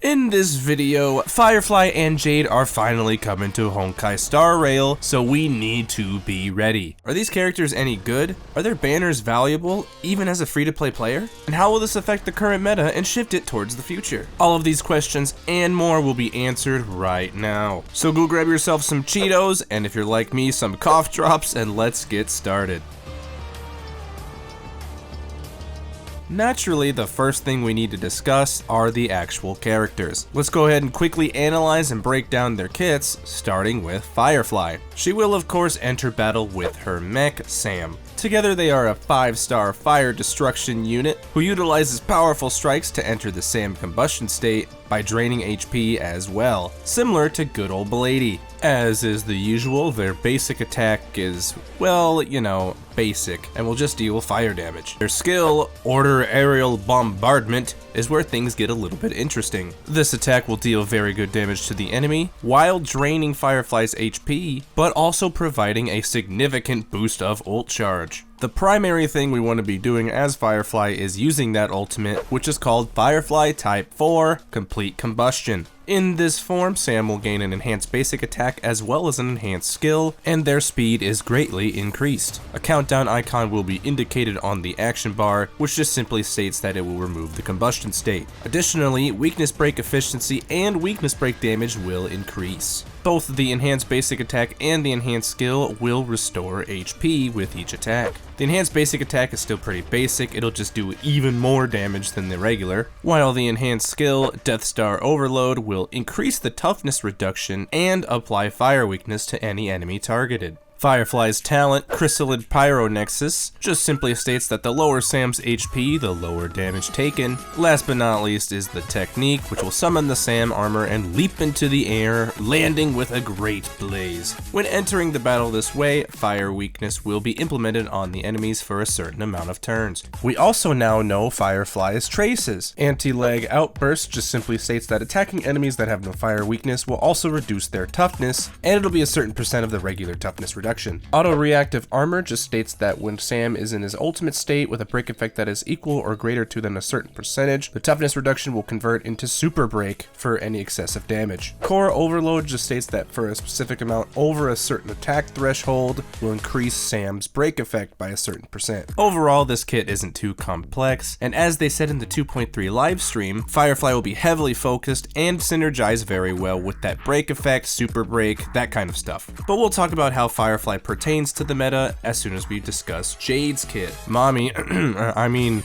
In this video, Firefly and Jade are finally coming to Honkai Star Rail, so we need to be ready. Are these characters any good? Are their banners valuable, even as a free-to-play player? And how will this affect the current meta and shift it towards the future? All of these questions and more will be answered right now. So go grab yourself some Cheetos, and if you're like me, some cough drops, and let's get started. Naturally, the first thing we need to discuss are the actual characters. Let's go ahead and quickly analyze and break down their kits, starting with Firefly. She will of course enter battle with her mech, Sam. Together they are a 5-star fire destruction unit who utilizes powerful strikes to enter the Sam combustion state by draining HP as well, similar to good old Blady. As is the usual, their basic attack is, well, you know, basic, and will just deal fire damage. Their skill, Order Aerial Bombardment, is where things get a little bit interesting. This attack will deal very good damage to the enemy, while draining Firefly's HP, but also providing a significant boost of ult charge. The primary thing we want to be doing as Firefly is using that ultimate, which is called Firefly Type 4 Complete Combustion. In this form, Sam will gain an enhanced basic attack as well as an enhanced skill, and their speed is greatly increased. A countdown icon will be indicated on the action bar, which just simply states that it will remove the combustion state. Additionally, weakness break efficiency and weakness break damage will increase. Both the enhanced basic attack and the enhanced skill will restore HP with each attack. The enhanced basic attack is still pretty basic, it'll just do even more damage than the regular, while the enhanced skill, Death Star Overload, will increase the toughness reduction and apply fire weakness to any enemy targeted. Firefly's talent, Chrysalid Pyronexus, just simply states that the lower Sam's HP, the lower damage taken. Last but not least is the technique, which will summon the Sam armor and leap into the air, landing with a great blaze. When entering the battle this way, fire weakness will be implemented on the enemies for a certain amount of turns. We also now know Firefly's traces. Anti-lag Outburst just simply states that attacking enemies that have no fire weakness will also reduce their toughness, and it'll be a certain percent of the regular toughness reduction. Auto-reactive armor just states that when Sam is in his ultimate state with a break effect that is equal or greater to than a certain percentage, the toughness reduction will convert into super break for any excessive damage. Core overload just states that for a specific amount over a certain attack threshold will increase Sam's break effect by a certain percent. Overall, this kit isn't too complex, and as they said in the 2.3 live stream, Firefly will be heavily focused and synergize very well with that break effect, super break, that kind of stuff. But we'll talk about how Firefly pertains to the meta as soon as we discuss Jade's kit.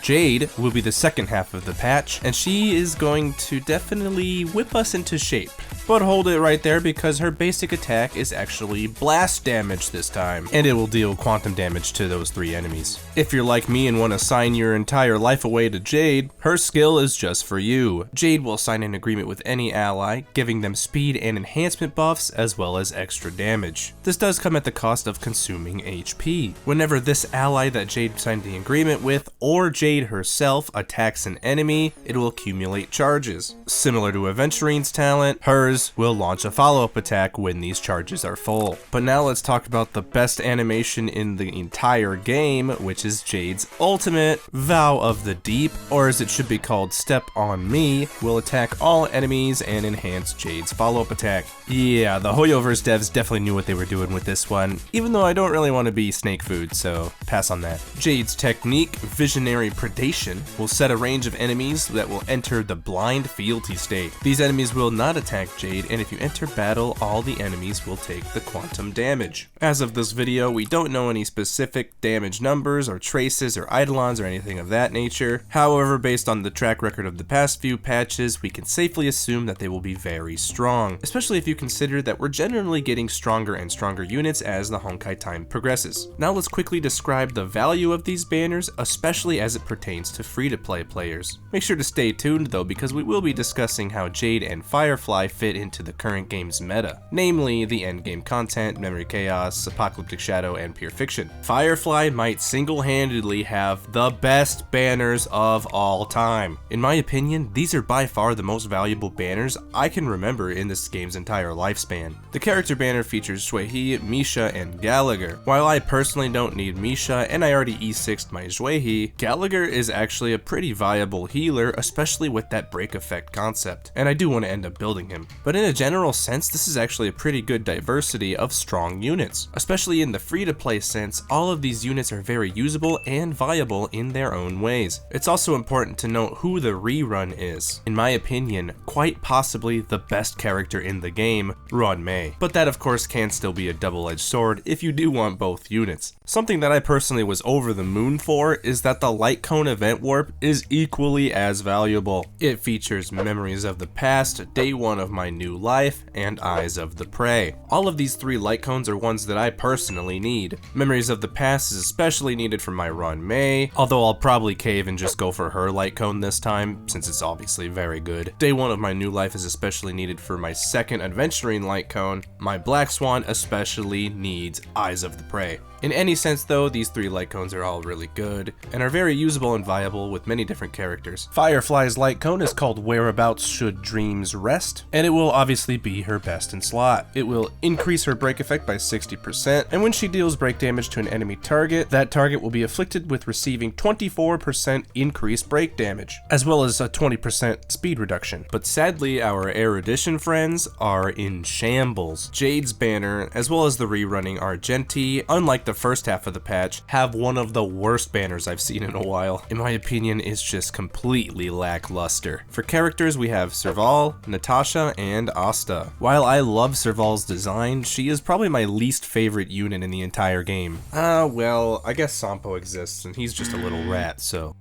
Jade will be the second half of the patch, and she is going to definitely whip us into shape. But hold it right there because her basic attack is actually blast damage this time, and it will deal quantum damage to those 3 enemies. If you're like me and want to sign your entire life away to Jade, her skill is just for you. Jade will sign an agreement with any ally, giving them speed and enhancement buffs as well as extra damage. This does come at the cost of consuming HP. Whenever this ally that Jade signed the agreement with, or Jade herself, attacks an enemy, it will accumulate charges. Similar to Aventurine's talent, hers will launch a follow-up attack when these charges are full. But now let's talk about the best animation in the entire game, which is Jade's ultimate, Vow of the Deep, or as it should be called, Step on Me, will attack all enemies and enhance Jade's follow-up attack. Yeah, the Hoyoverse devs definitely knew what they were doing with this one, even though I don't really want to be snake food, so pass on that. Jade's technique, Visionary Predation, will set a range of enemies that will enter the blind fealty state. These enemies will not attack Jade, and if you enter battle, all the enemies will take the quantum damage. As of this video, we don't know any specific damage numbers or traces or eidolons or anything of that nature. However, based on the track record of the past few patches, we can safely assume that they will be very strong, especially if you consider that we're generally getting stronger and stronger units as the Honkai time progresses. Now let's quickly describe the value of these banners, especially as it pertains to free-to-play players. Make sure to stay tuned though, because we will be discussing how Jade and Firefly fit fit into the current game's meta, namely the endgame content, Memory Chaos, Apocalyptic Shadow, and Pure Fiction. Firefly might single-handedly have the best banners of all time. In my opinion, these are by far the most valuable banners I can remember in this game's entire lifespan. The character banner features Shuehi, Misha, and Gallagher. While I personally don't need Misha and I already E6'd my Shuehi, Gallagher is actually a pretty viable healer, especially with that break effect concept, and I do want to end up building him. But in a general sense, this is actually a pretty good diversity of strong units. Especially in the free-to-play sense, all of these units are very usable and viable in their own ways. It's also important to note who the rerun is. In my opinion, quite possibly the best character in the game, Mei. But that of course can still be a double-edged sword if you do want both units. Something that I personally was over the moon for is that the Light Cone event warp is equally as valuable. It features Memories of the Past, Day 1 of My New Life, and Eyes of the Prey. All of these 3 light cones are ones that I personally need. Memories of the Past is especially needed for my Mei, although I'll probably cave and just go for her light cone this time, since it's obviously very good. Day 1 of My New Life is especially needed for my second adventuring light cone. My Black Swan especially needs Eyes of the Prey. In any sense though, these 3 light cones are all really good, and are very usable and viable with many different characters. Firefly's light cone is called Whereabouts Should Dreams Rest, and it will obviously be her best in slot. It will increase her break effect by 60%, and when she deals break damage to an enemy target, that target will be afflicted with receiving 24% increased break damage, as well as a 20% speed reduction. But sadly, our Erudition friends are in shambles. Jade's banner, as well as the rerunning Argenti, unlike the first half of the patch, have one of the worst banners I've seen in a while. In my opinion, it's just completely lackluster. For characters, we have Serval, Natasha, and Asta. While I love Serval's design, she is probably my least favorite unit in the entire game. Well, I guess Sampo exists, and he's just a little rat, so...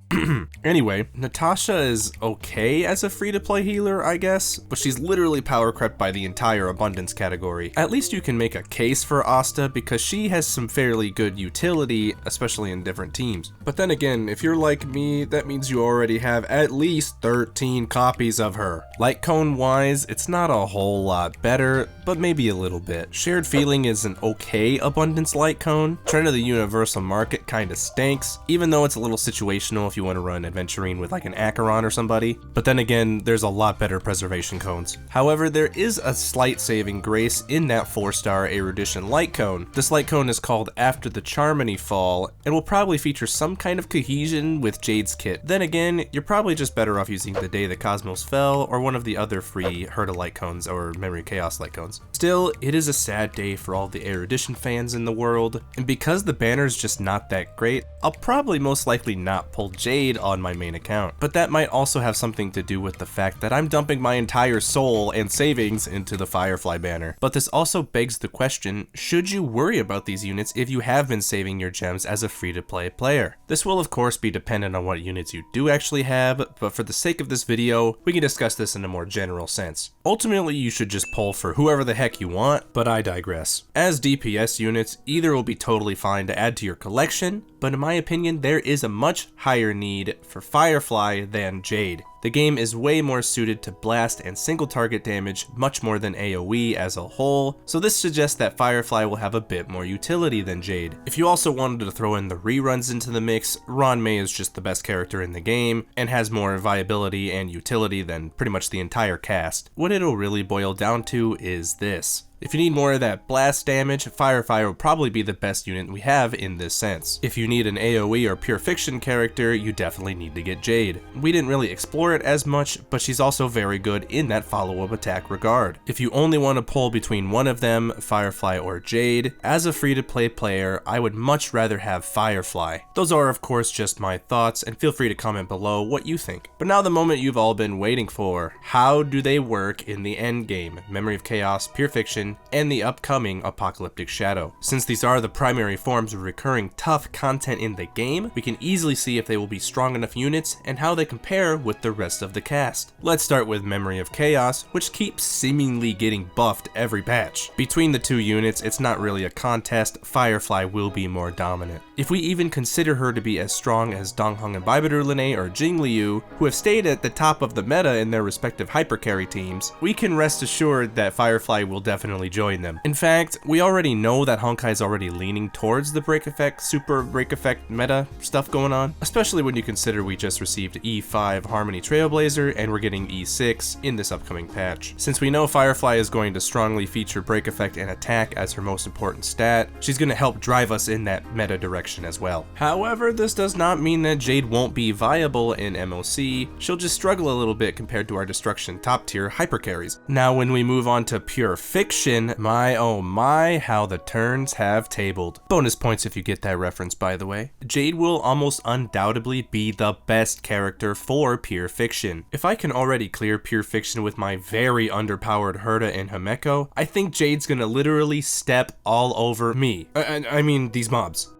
Anyway, Natasha is okay as a free-to-play healer, I guess, but she's literally power crept by the entire abundance category. At least you can make a case for Asta because she has some fairly good utility, especially in different teams. But then again, if you're like me, that means you already have at least 13 copies of her. Light cone wise, it's not a whole lot better, but maybe a little bit. Shared Feeling is an okay abundance light cone. Trend of the Universal Market kinda stinks, even though it's a little situational if you want to run Adventurine with like an Acheron or somebody. But then again, there's a lot better preservation cones. However, there is a slight saving grace in that 4-star Erudition light cone. This light cone is called After the Charmony Fall, and will probably feature some kind of cohesion with Jade's Kit. Then again, you're probably just better off using The Day the Cosmos Fell, or one of the other free Herta light cones or Memory Chaos light cones. Still, it is a sad day for all the Erudition fans in the world, and because the banner's just not that great, I'll probably most likely not pull Jade on my main account. But that might also have something to do with the fact that I'm dumping my entire soul and savings into the Firefly banner. But this also begs the question, should you worry about these units if you have been saving your gems as a free-to-play player? This will of course be dependent on what units you do actually have, but for the sake of this video, we can discuss this in a more general sense. Ultimately, you should just pull for whoever the heck you want, but I digress. As DPS units, either will be totally fine to add to your collection, but in my opinion, there is a much higher need for Firefly than Jade. The game is way more suited to blast and single target damage much more than AoE as a whole, so this suggests that Firefly will have a bit more utility than Jade. If you also wanted to throw in the reruns into the mix, Mei is just the best character in the game, and has more viability and utility than pretty much the entire cast. What it'll really boil down to is this. If you need more of that blast damage, Firefly will probably be the best unit we have in this sense. If you need an AoE or Pure Fiction character, you definitely need to get Jade. We didn't really explore it as much, but she's also very good in that follow-up attack regard. If you only want to pull between one of them, Firefly or Jade, as a free-to-play player, I would much rather have Firefly. Those are of course just my thoughts, and feel free to comment below what you think. But now the moment you've all been waiting for. How do they work in the endgame? Memory of Chaos, Pure Fiction, Fiction, and the upcoming Apocalyptic Shadow. Since these are the primary forms of recurring tough content in the game, we can easily see if they will be strong enough units and how they compare with the rest of the cast. Let's start with Memory of Chaos, which keeps seemingly getting buffed every patch. Between the two units, it's not really a contest, Firefly will be more dominant. If we even consider her to be as strong as Dongheng and Baibadur Lene or Jing Liu, who have stayed at the top of the meta in their respective hypercarry teams, we can rest assured that Firefly will definitely join them. In fact, we already know that Honkai is already leaning towards the break effect, super break effect meta stuff going on, especially when you consider we just received E5 Harmony Trailblazer and we're getting E6 in this upcoming patch. Since we know Firefly is going to strongly feature break effect and attack as her most important stat, she's going to help drive us in that meta direction as well. However, this does not mean that Jade won't be viable in MOC, she'll just struggle a little bit compared to our Destruction top tier hypercarries. Now when we move on to Pure Fiction, my oh my, how the turns have tabled. Bonus points if you get that reference, by the way. Jade will almost undoubtedly be the best character for Pure Fiction. If I can already clear Pure Fiction with my very underpowered Herta and Himeko, I think Jade's gonna literally step all over me. I mean these mobs.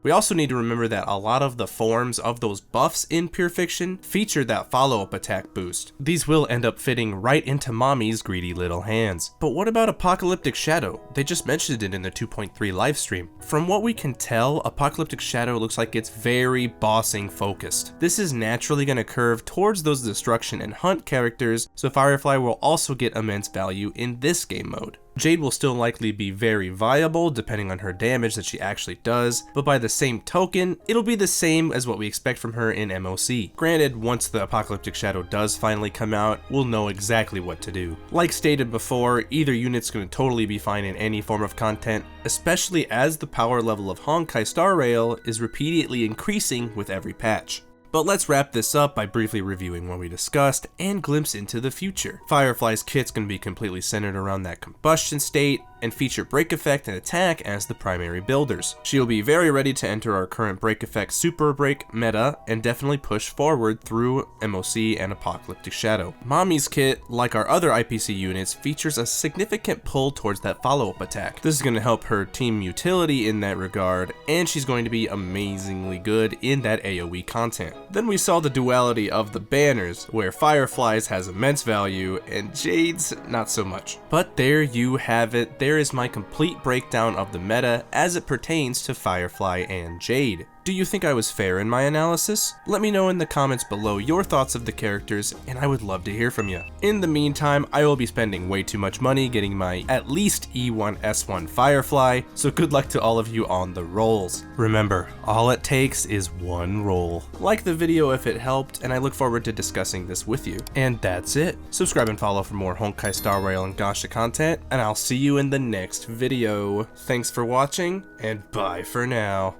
We also need to remember that a lot of the forms of those buffs in Pure Fiction feature that follow-up attack boost. These will end up fitting right into Mommy's greedy little hands. But what about Apocalyptic Shadow? They just mentioned it in the 2.3 livestream. From what we can tell, Apocalyptic Shadow looks like it's very bossing focused. This is naturally going to curve towards those destruction and hunt characters, so Firefly will also get immense value in this game mode. Jade will still likely be very viable depending on her damage that she actually does, but by the same token, it'll be the same as what we expect from her in MOC. Granted, once the Apocalyptic Shadow does finally come out, we'll know exactly what to do. Like stated before, either unit's gonna totally be fine in any form of content, especially as the power level of Honkai Star Rail is repeatedly increasing with every patch. But let's wrap this up by briefly reviewing what we discussed and glimpse into the future. Firefly's kit's going to be completely centered around that combustion state and feature break effect and attack as the primary builders. She'll be very ready to enter our current break effect super break meta and definitely push forward through MOC and Apocalyptic Shadow. Mommy's kit, like our other IPC units, features a significant pull towards that follow-up attack. This is going to help her team utility in that regard, and she's going to be amazingly good in that AoE content. Then we saw the duality of the banners, where Firefly's has immense value and Jade's not so much. But there you have it. There is my complete breakdown of the meta as it pertains to Firefly and Jade. Do you think I was fair in my analysis? Let me know in the comments below your thoughts of the characters, and I would love to hear from you. In the meantime, I will be spending way too much money getting my at least E1S1 Firefly, so good luck to all of you on the rolls. Remember, all it takes is one roll. Like the video if it helped, and I look forward to discussing this with you. And that's it. Subscribe and follow for more Honkai Star Rail and Gacha content, and I'll see you in the next video. Thanks for watching, and bye for now.